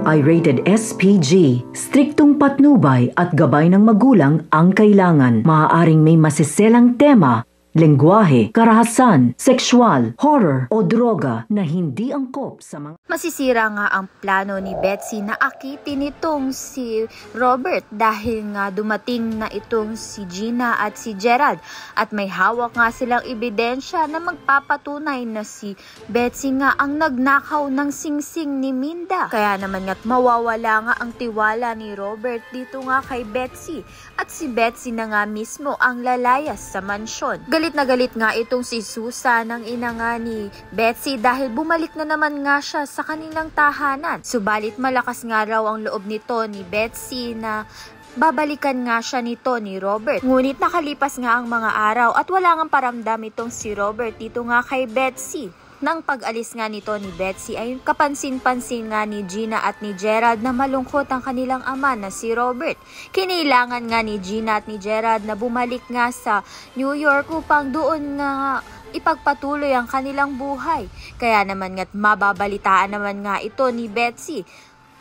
ay rated SPG. Striktong patnubay at gabay ng magulang ang kailangan. Maaaring may masiselang tema, lengguwahe, karahasan, sexual, horror o droga na hindi angkop sa mga... Masisira nga ang plano ni Betsy na akitin itong si Robert dahil nga dumating na itong si Gina at si Gerald at may hawak nga silang ebidensya na magpapatunay na si Betsy nga ang nagnakaw ng singsing ni Minda. Kaya naman nga't mawawala nga ang tiwala ni Robert dito nga kay Betsy at si Betsy na nga mismo ang lalayas sa mansyon. Galit na galit nga itong si Susan ang ina nga ni Betsy dahil bumalik na naman nga siya sa kanilang tahanan. Subalit malakas nga raw ang loob nito ni Betsy na babalikan nga siya nito ni Robert. Ngunit nakalipas nga ang mga araw at wala ngang paramdam itong si Robert dito nga kay Betsy. Nang pag-alis nga nito ni Betsy ay kapansin-pansin nga ni Gina at ni Gerald na malungkot ang kanilang ama na si Robert. Kinailangan nga ni Gina at ni Gerald na bumalik nga sa New York upang doon nga ipagpatuloy ang kanilang buhay. Kaya naman nga't mababalitaan naman nga ito ni Betsy.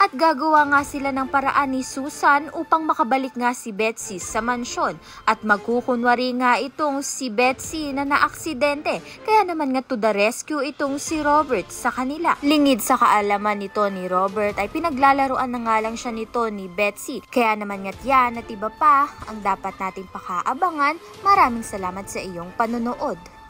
At gagawa nga sila ng paraan ni Susan upang makabalik nga si Betsy sa mansyon. At magkukunwari nga itong si Betsy na naaksidente. Kaya naman nga to the rescue itong si Robert sa kanila. Lingid sa kaalaman nito ni Robert ay pinaglalaruan na nga lang siya nito ni Betsy. Kaya naman nga't yan at iba pa ang dapat nating pakaabangan. Maraming salamat sa iyong panonood.